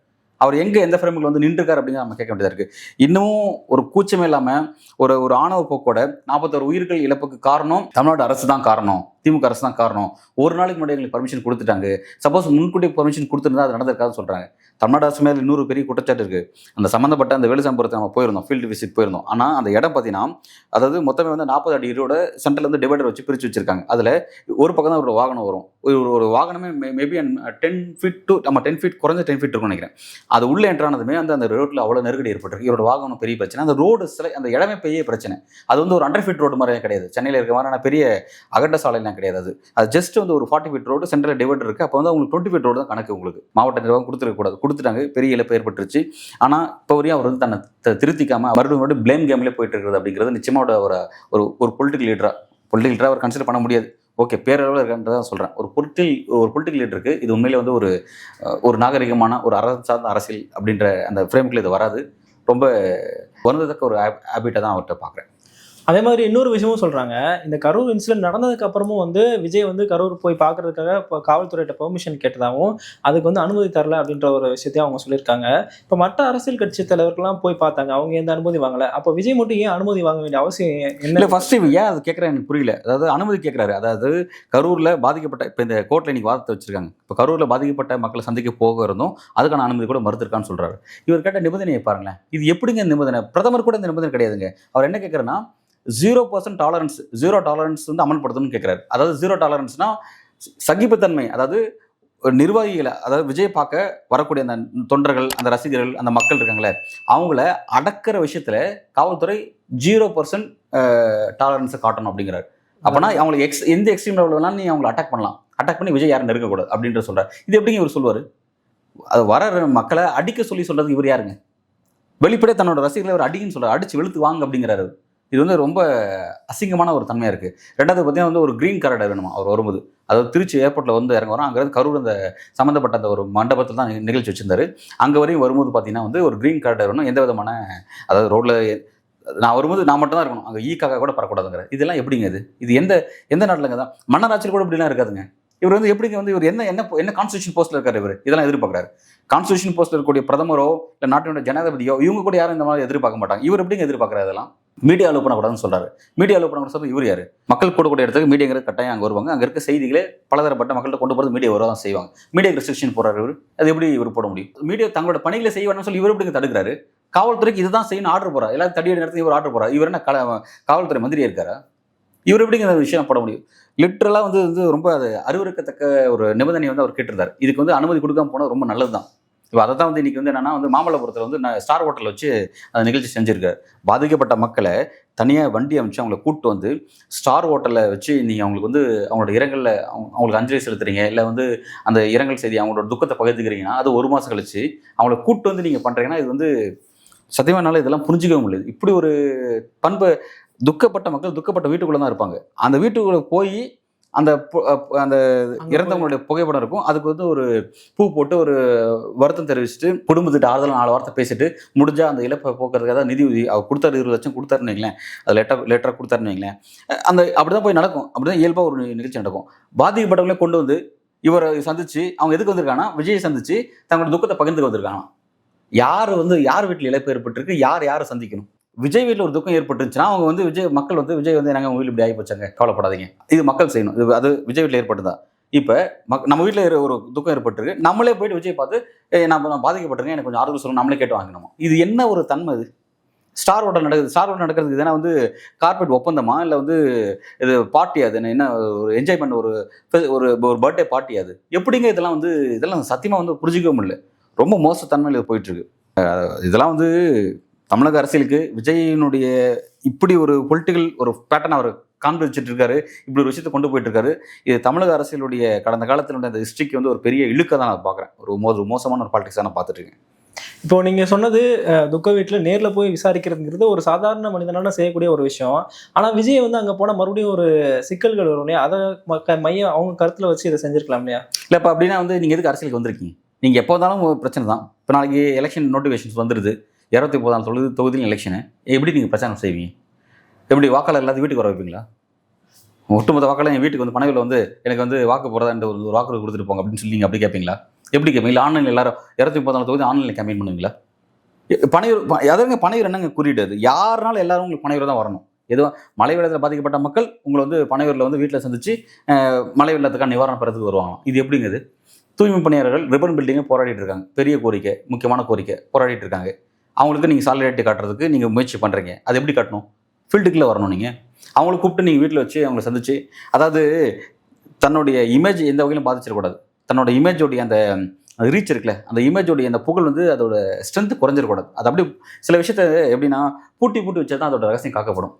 அவர் எந்த ஃப்ரேமுக்கு வந்து நின்றுருக்காரு அப்படின்னு நம்ம கேட்க வேண்டியதாக இருக்குது. இன்னமும் ஒரு கூச்சமே இல்லாமல் ஒரு ஆணவ போக்கோட 41 உயிர்கள் இழப்புக்கு காரணம் தமிழ்நாடு அரசு தான் காரணம், திமுக அரசு தான் காரணம். ஒரு நாளைக்கு முன்னாடி எங்களுக்கு பர்மிஷன் கொடுத்துட்டாங்க. சப்போஸ் முன்கூட்டி பர்மிஷன் கொடுத்துருந்தா அது நடந்திருக்காதுன்னு சொல்கிறாங்க. தமிழ்நாடு அரசு மேலே இன்னொரு பெரிய குற்றச்சாட்டு இருக்குது. அந்த சம்மந்தப்பட்ட அந்த வேலுசாம்பரத்தை நம்ம போயிருந்தோம், ஃபீல்டு விசிட் போயிருந்தோம். ஆனால் அந்த இடம் பார்த்தீங்கன்னா, அதாவது மொத்தமே வந்து 40 அடி ரோட சென்டரில் வந்து டிவைடர் வச்சு பிரித்து வச்சிருக்காங்க. அதில் ஒரு பக்கம் தான் ஒரு வாகனம் வரும். ஒரு வாகனமே மேபி 10 ஃபீட் டு 10 ஃபீட் குறைஞ்ச 10 ஃபீட் இருக்கும்னு நினைக்கிறேன். அது உள்ளே என்ட்ரானதுமே அந்த ரோட்டில் அவ்வளோ நெருக்கடி ஏற்பட்டிருக்கு. இவரோட வாகனம் பெரிய பிரச்சனை. அந்த ரோடு அந்த இடமே பெரிய பிரச்சனை. அது வந்து ஒரு 100 ஃபீட் ரோடு மாதிரியே கிடையாது. சென்னையில் இருக்க மாதிரி பெரிய அகட்ட சாலைலாம் கிடையாது. அது ஜஸ்ட் வந்து ஒரு 40 ஃபீட் ரோடு, சென்டரில் டிவைடர் இருக்குது. அப்போ வந்து உங்களுக்கு 20 ஃபீட் ரோடு தான் கணக்கு. உங்களுக்கு மாவட்ட நிர்வாகம் கொடுத்துருக்கக்கூடாது, கொடுத்துட்டாங்க. பெரிய இழப்பு ஏற்பட்டுருச்சு. ஆனால் இப்போ வரையும் அவர் வந்து தன்னை திருத்திக்காமல் மறுபடியும் பிளேம் கேம்லேயே போயிட்டு இருக்கிறது அப்படிங்கிறது நிச்சயமாக ஒரு பொலிட்டிக்கல் லீடராக அவர் கன்சிடர் பண்ண முடியாது. ஓகே, பேரளவில் இருக்கின்றதான் சொல்கிறேன். ஒரு பொலிட்டிக்கல் லீடருக்கு இது உண்மையிலே வந்து ஒரு நாகரிகமான ஒரு அரசு சார்ந்த அரசியல் அப்படின்ற அந்த ஃப்ரேமுக்குள்ள இது வராது. ரொம்ப வருந்தத்தக்க ஒரு ஹேபிட்டை தான் அவர்கிட்ட பார்க்குறேன். அதே மாதிரி இன்னொரு விஷயமும் சொல்றாங்க. இந்த கரூர் இன்சிடென்ட் நடந்ததுக்கு அப்புறமும் வந்து விஜய் வந்து கரூர் போய் பார்க்கறதுக்காக இப்போ காவல்துறையிட்ட பெர்மிஷன் கேட்டதாகவும் அதுக்கு வந்து அனுமதி தரல அப்படின்ற ஒரு விஷயத்தையும் அவங்க சொல்லியிருக்காங்க. இப்போ மற்ற அரசியல் கட்சி தலைவர்கள்லாம் போய் பார்த்தாங்க, அவங்க எந்த அனுமதி வாங்கல. அப்போ விஜய் மட்டும் ஏன் அனுமதி வாங்க வேண்டிய அவசியம் என்ன? ஃபர்ஸ்ட் ஏன் அது கேட்குறேன் எனக்கு புரியல. அதாவது அனுமதி கேட்குறாரு. அதாவது கரூரில் பாதிக்கப்பட்ட இப்போ இந்த கோர்ட்டில் இன்னைக்கு வாதத்தை வச்சிருக்காங்க. இப்போ கரூரில் பாதிக்கப்பட்ட மக்களை சந்திக்க போக இருந்தோம், அதுக்கான அனுமதி கூட மறுத்திருக்கான்னு சொல்றாரு. இவர் கேட்ட நிபந்தனையை பாருங்களேன். இது எப்படிங்க நிபந்தனை? பிரதமர் கூட இந்த நிபந்தனை கிடையாதுங்க. அவர் என்ன கேட்குறேன்னா 0% டாலரன்ஸ், 0 டாலரன்ஸ் வந்து அமல்படுத்தணும்னு கேட்குறாரு. அதாவது 0 டாலரன்ஸ்னா சகிப்புத்தன்மை. அதாவது நிர்வாகிகளை, அதாவது விஜய் பார்க்க வரக்கூடிய அந்த தொண்டர்கள், அந்த ரசிகர்கள், அந்த மக்கள் இருக்காங்களே, அவங்கள அடக்கிற விஷயத்துல காவல்துறை 0% டாலரன்ஸை காட்டணும் அப்படிங்கிறாரு. அப்போனா அவங்களுக்கு எந்த எக்ஸ்ட்ரீம் லெவலில் வேணாலும் நீ அவங்களை அட்டாக் பண்ணலாம். அட்டாக் பண்ணி விஜய் யாரும் நெருக்கக்கூடாது அப்படின்ற சொல்றாரு. இது எப்படிங்க இவர் சொல்லுவார்? அது வர மக்களை அடிக்க சொல்லி சொல்றது இவர் யாருங்க? வெளிப்படையே தன்னோட ரசிகர்களை அவர் அடிக்குன்னு சொல்றாரு. அடிச்சு வெளுத்து வாங்க அப்படிங்கிறாரு. இது வந்து ரொம்ப அசிங்கமான ஒரு தன்மையாக இருக்குது. ரெண்டாவது பார்த்தீங்கன்னா வந்து ஒரு க்ரீன் கார்டு வேணுமா அவர் வரும்போது. அதாவது திருச்சி ஏர்போர்ட்டில் வந்து இறங்க வரோம். அங்கேருந்து கரூர் அந்த சம்மந்தப்பட்ட அந்த ஒரு மண்டபத்தில் தான் நிகழ்ச்சி வச்சிருந்தாரு. அங்கே வரையும் வரும்போது பார்த்தீங்கன்னா வந்து ஒரு க்ரீன் கார்டு வேணும். எந்த விதமான, அதாவது ரோட்டில் நான் வரும்போது நான் மட்டும் தான் இருக்கணும், அங்கே ஈக்காக கூட பறக்கூடாதுங்கிற. இதெல்லாம் எப்படிங்க இது எந்த நாட்டிலங்க தான்? மன்னராட்சியில் கூட இப்படிலாம் இருக்காதுங்க. இவர் வந்து எப்படிங்க வந்து இவர் என்ன கான்ஸ்டியூஷன் போஸ்ட்டில் இருக்காரு? இவர் இதெல்லாம் எதிர்பார்க்குறாரு. கான்ஸ்டியூஷன் போஸ்ட்டில் இருக்கக்கூடிய பிரதமரோ இல்லை நாட்டினுடைய ஜனாதிபதியோ இவங்க கூட யாரும் இந்த மாதிரி எதிர்பார்க்க மாட்டாங்க. இவர் எப்படிங்க எதிர்பார்க்குறாரு? அதெல்லாம் மீடியா அலோவ் பண்ணக்கூடாதுன்னு சொல்றாரு. மீடியா அலோவ் பண்ணக்கூடாது சொல்றது இவர் யாரு? மக்கள் கூடக்கூடிய இடத்துக்கு மீடியாங்கிறது கட்டாயம் அங்கே வருவாங்க. அங்கே இருக்க செய்திகளே பலதரப்பட்ட மக்கள்கிட்ட கொண்டு போகிறது மீடியா வர தான் செய்வாங்க. மீடியா ரெஸ்ட்ரிக்ஷன் போடுறாரு இவர். அது எப்படி இவர் போட முடியும்? மீடியா தங்களோட பணிகளை செய்ய வேணும்னு சொல்லி இவர் எப்படிங்க தடுக்கிறாரு? காவல்துறைக்கு இதுதான் செய்யணும் ஆர்டர் போறாரு. எல்லாரும் தடியடி நடத்தி இவர் ஆர்டர் போறாரு. இவர் என்ன காவல்துறை மந்திரியா இருக்காரா? இவர் எப்படிங்க இந்த விஷயம் போட முடியும்? லிட்டரலாக வந்து ரொம்ப அது அருவருக்கத்தக்க ஒரு நிபந்தனை வந்து அவர் கேட்டிருந்தார். இதுக்கு வந்து அனுமதி கொடுக்காம போனால் ரொம்ப நல்லது தான். இப்போ அதை தான் வந்து இன்றைக்கி வந்து என்னென்னா வந்து மாமல்லபுரத்தில் வந்து ஸ்டார் ஹோட்டலில் வச்சு அந்த நிகழ்ச்சி செஞ்சுருக்காரு. பாதிக்கப்பட்ட மக்களை தனியாக வண்டி அமைச்சு அவங்கள கூப்பிட்டு வந்து ஸ்டார் ஹோட்டலில் வச்சு நீங்கள் அவங்களுக்கு வந்து அவங்களோட இரங்கலில் அவங்களுக்கு அஞ்சலி செலுத்துறீங்க, இல்லை வந்து அந்த இரங்கல் செய்தி அவங்களோட துக்கத்தை பகிர்ந்துக்கிறீங்கன்னா அது 1 மாதம் கழிச்சு அவங்கள கூப்பிட்டு வந்து நீங்கள் பண்ணுறீங்கன்னா இது வந்து சத்தியமானால இதெல்லாம் புரிஞ்சிக்கவே முடியாது. இப்படி ஒரு பண்பை துக்கப்பட்ட மக்கள் துக்கப்பட்ட வீட்டுக்குள்ளே தான் இருப்பாங்க. அந்த வீட்டுக்குள்ளே போய் அந்த அந்த இறந்தவங்களுடைய புகைப்படம் இருக்கும், அதுக்கு வந்து ஒரு பூ போட்டு ஒரு வருத்தம் தெரிவிச்சுட்டு குடும்பத்திட்ட ஆறுதல் 4 வார்த்தை பேசிட்டு முடிஞ்சால் அந்த இழப்பை போக்குறதுக்காக தான் நிதி உதவி அவர் கொடுத்தாரு, 20 லட்சம் கொடுத்தாருன்னு வைங்களேன், அது லேட்டராக கொடுத்தாருன்னு வைங்களேன். அந்த அப்படி தான் போய் நடக்கும். அப்படி தான் இயல்பாக ஒரு நிகழ்ச்சி நடக்கும். பாதிக்கப்பட்டவங்களே கொண்டு வந்து இவரை சந்திச்சு அவங்க எதுக்கு வந்திருக்காங்கன்னா விஜயை சந்திச்சு தங்களோட துக்கத்தை பகிர்ந்துக்க வந்திருக்காங்க. யார் வீட்டில் இழப்பு ஏற்பட்டிருக்கு, யாரை சந்திக்கணும்? விஜய் வீட்டில் ஒரு துக்கம் ஏற்பட்டுருச்சுன்னா அவங்க வந்து மக்கள் வந்து விஜய் வந்து நாங்கள் உங்கள் வீட்டில் இப்படி ஆகி போச்சாங்க, கவலைப்படாதீங்க, இது மக்கள் செய்யணும், இது அது விஜய் வீட்டில் ஏற்பட்டுதான். இப்போ நம்ம வீட்டில் ஒரு துக்கம் ஏற்பட்டிருக்கு, நம்மளே போயிட்டு விஜய் பார்த்து நான் பாதிக்கப்பட்டிருக்கேன், எனக்கு கொஞ்சம் ஆறுதல் சொல்லணும், நம்மளே கேட்டு வாங்கணுமா? இது என்ன ஒரு தன்மை? இது ஸ்டார் ஹோட்டல் நடக்குது. ஸ்டார் ஹோட்டல் நடக்கிறதுக்கு இதெல்லாம் வந்து கார்பரேட் ஒப்பந்தமா, இல்லை வந்து இது பார்ட்டி, அது என்ன ஒரு என்ஜாய்மெண்ட், ஒரு பர்த்டே பார்ட்டி, அது எப்படிங்க? இதெல்லாம் சத்தியமாக வந்து புரிஞ்சிக்கவே முடியல. ரொம்ப மோசத்தன்மையில் இது போயிட்டுருக்கு. இதெல்லாம் வந்து தமிழக அரசியலுக்கு விஜயினுடைய இப்படி ஒரு பொலிட்டிக்கல் ஒரு பேட்டர்ன் அவர் காண்பிச்சுட்டு இருக்காரு, இப்படி ஒரு விஷயத்தை கொண்டு போயிட்டு இருக்காரு. இது தமிழக அரசியலுடைய கடந்த காலத்தினுடைய அந்த ஹிஸ்ட்ரிக்கு வந்து ஒரு பெரிய இழுக்க தான் நான் பார்க்குறேன். ஒரு மோசமான ஒரு பாலிடிக்ஸாக நான் பார்த்துட்டு இருக்கேன். இப்போ நீங்கள் சொன்னது துக்க வீட்டில் நேரில் போய் விசாரிக்கிறதுங்கிறது ஒரு சாதாரண மனிதனால செய்யக்கூடிய ஒரு விஷயம். ஆனால் விஜய் வந்து அங்கே போனால் மறுபடியும் ஒரு சிக்கல்கள் வரும் இல்லையா? அதை மையம் அவங்க கருத்தில் வச்சு இதை செஞ்சுருக்கலாம் இல்லையா? இல்லை, இப்போ அப்படின்னா வந்து நீங்கள் எதுக்கு அரசியலுக்கு வந்திருக்கீங்க? நீங்கள் எப்போ வந்தாலும் பிரச்சனை தான். இப்போ நாளைக்கு எலெக்ஷன் நோட்டிஃபிகேஷன்ஸ் வந்துடுது, 29 தொகுதியில் எலெக்ஷனு, எப்படி நீங்கள் பிரச்சாரம் செய்வீங்க? எப்படி வாக்காளர் எல்லாத்தையும் வீட்டுக்கு வர வைப்பீங்களா? ஒட்டுமொத்த வாக்காளர் என் வீட்டுக்கு வந்து பணவில் வந்து எனக்கு வந்து வாக்கு போகிறதா ஒரு வாக்கு கொடுத்துட்டு போங்க அப்படின்னு சொல்லி நீங்கள் அப்படி கேட்பீங்களா? எப்படி கேட்பீங்க? இல்லை ஆன்லைனில் எல்லாரும் 234 தொகுதி ஆன்லைனில் கேம்பெயின் பண்ணுவீங்களா? பனையூர் என்னங்க குறியீடு? அது யாருனாலும் எல்லாரும் உங்களுக்கு பனையூர் தான் வரணும். எதுவும் மழை வெள்ளத்தில் பாதிக்கப்பட்ட மக்கள் உங்களை வந்து பனையூரில் வந்து வீட்டில் சந்திச்சு மழை வெள்ளத்துக்கான நிவாரணம் பெறத்துக்கு வருவாங்க. இது எப்படிங்கிறது? தூய்மை பணியாளர்கள் ரிப்பன் பில்டிங்கை போராடிட்டு இருக்காங்க, பெரிய கோரிக்கை, முக்கியமான கோரிக்கை போராடிட்டு இருக்காங்க. அவங்களுக்கு நீங்கள் சாலிடாரிட்டி காட்டுறதுக்கு நீங்கள் முயற்சி பண்ணுறீங்க. அது எப்படி காட்டணும்? ஃபீல்டுக்குள்ளே வரணும். நீங்கள் அவங்கள கூப்பிட்டு நீங்கள் வீட்டில் வச்சு அவங்கள சந்திச்சு, அதாவது தன்னுடைய இமேஜ் எந்த வகையிலும் பாதிச்சிடக்கூடாது. தன்னோட இமேஜோடைய அந்த ரீச் இருக்குல்ல, அந்த இமேஜோடைய அந்த புகழ் வந்து அதோட ஸ்ட்ரென்த் குறைஞ்சிடக்கூடாது. அது அப்படி சில விஷயத்த எப்படின்னா பூட்டி வச்சா தான் அதோட ரகசியம் காக்கப்படும்.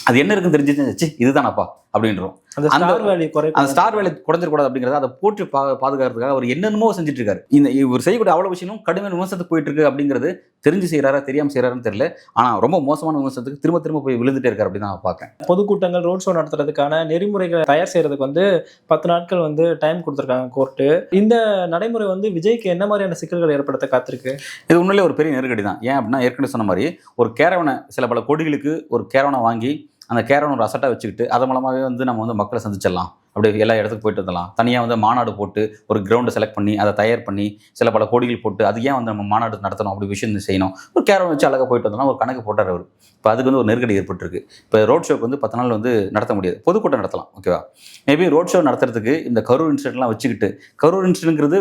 அது என்ன இருக்குன்னு தெரிஞ்சிச்சு இதுதானப்பா அப்படின்றோம். அந்த ஸ்டார் வேல்யூ குறைஞ்சிடக்கூடாது அப்படிங்கிறத அதை போட்டு பாதுகாக்கிறதுக்காக அவர் என்னென்னமோ செஞ்சுட்டு இருக்காரு. இவர் செய்யக்கூடிய அவ்வளோ விஷயமும் கடுமையான விமர்சனத்துக்கு போயிட்டு இருக்கு அப்படிங்கிறது தெரிஞ்சு செய்யறாரா தெரியாமல் செய்யறாருன்னு தெரியல. ஆனால் ரொம்ப மோசமான விமர்சனத்துக்கு திரும்ப போய் விழுந்துட்டே இருக்காரு அப்படின்னு நான் பார்க்கறேன். பொதுக்கூட்டங்கள், ரோட் ஷோ நடத்துறதுக்கான நெறிமுறைகளை தயார் செய்யறதுக்கு வந்து 10 நாட்கள் வந்து டைம் கொடுத்துருக்காங்க கோர்ட்டு. இந்த நடைமுறை வந்து விஜய்க்கு என்ன மாதிரியான சிக்கல்கள் ஏற்படுத்த காத்திருக்கு? இது உண்மையிலே ஒரு பெரிய நெருக்கடி தான். ஏன் அப்படின்னா ஏற்கனவே சொன்ன மாதிரி ஒரு கேரவனை, சில பல கோடிகளுக்கு ஒரு கேரவனை வாங்கி அந்த கேரவன் ஒரு அசட்டாக வச்சுக்கிட்டு அது மூலமாகவே வந்து நம்ம வந்து மக்களை சந்திச்சிடலாம், அப்படி எல்லா இடத்துக்கு போயிட்டு வந்துடலாம். தனியாக வந்து மாநாடு போட்டு ஒரு கிரவுண்டை செலக்ட் பண்ணி அதை தயார் பண்ணி சில பல கோடிகள் போட்டு அது ஏன் வந்து நம்ம மாநாடு நடத்தணும், அப்படி விஷயம் செய்யணும், ஒரு கேரவன் வச்சு அழகாக போயிட்டு வந்தோம்னா ஒரு கணக்கு போட்டார் அவர். இப்போ அதுக்கு வந்து ஒரு நெருக்கடி ஏற்பட்டுருக்கு. இப்போ ரோட் ஷோக்கு வந்து 10 நாள் வந்து நடத்த முடியாது, பொதுக்கூட்டம் நடத்தலாம், ஓகேவா? மேபி ரோட் ஷோ நடத்துறதுக்கு இந்த கரூர் இன்சிடென்ட்லாம் வச்சுக்கிட்டு, கரூர் இன்சிடென்ட்ங்கிறது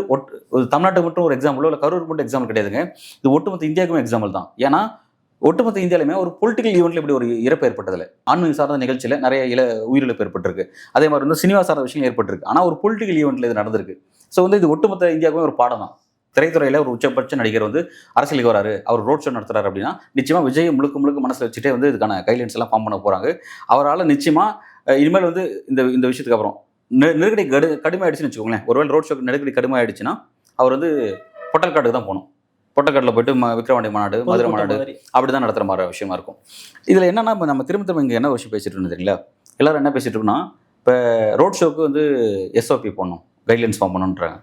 ஒரு தமிழ்நாட்டுக்கு மட்டும் ஒரு எக்ஸாம்பிளோ இல்லை கரூர் மட்டும் எக்ஸாம்பிள் கிடையாதுங்க, இது ஒட்டுமொத்த இந்தியாவுக்குமே எக்ஸாம்பிள் தான். ஏன்னா ஒட்டுமொத்த இந்தியாவிலுமே ஒரு பொலிட்டிக்கல் ஈவெண்ட்ல இப்படி ஒரு இறப்பு ஏற்பட்டதில்லை. ஆன்மீக சார்ந்த நிகழ்ச்சியில் நிறைய உயிரிழப்பு ஏற்பட்டிருக்கு, அதே மாதிரி வந்து சினிமா சார்ந்த விஷயம் ஏற்பட்டிருக்கு. ஆனால் ஒரு பொலிட்டிக்கல் ஈவெண்ட்ல இது நடந்திருக்கு. ஸோ வந்து இது ஒட்டுமொத்த இந்தியாவுக்குமே ஒரு பாடம் தான். திரைத்துறையில் ஒரு உச்சபட்ச நடிகர் வந்து அரசியலுக்கு வராரு, அவர் ரோட் ஷோ நடத்துறாரு அப்படின்னா நிச்சயமாக விஜய் முழுக்க மனசில் வச்சுட்டே வந்து இதுக்கான கைட்லைன்ஸ் எல்லாம் ஃபார்ம் பண்ண போகிறாங்க. அவரால் நிச்சயமாக இனிமேல் வந்து இந்த விஷயத்துக்கு அப்புறம் நெருக்கடி கடுமையாயிடுச்சுன்னு வச்சுக்கோங்களேன். ஒருவேளை ரோட் ஷோக்கு நெருக்கடி கடுமையாயிடுச்சுன்னா அவர் வந்து பொட்டல்காட்டுக்கு தான் போகணும். பொட்டக்காட்டில் போயிட்டு விக்ரவாண்டி மாநாடு, மதுரை மாநாடு அப்படி தான் நடத்துகிற மாதிரி விஷயமா இருக்கும். இதில் என்னன்னா இப்போ நம்ம திரும்ப இங்கே என்ன விஷயம் பேசிட்டு இருந்தோம் தெரியுங்களா? எல்லாரும் என்ன பேசிட்டு இருக்கோம்னா, இப்போ ரோட் ஷோக்கு வந்து SOP போடணும், கைட்லைன்ஸ் ஃபார்ம் பண்ணணுன்றாங்க.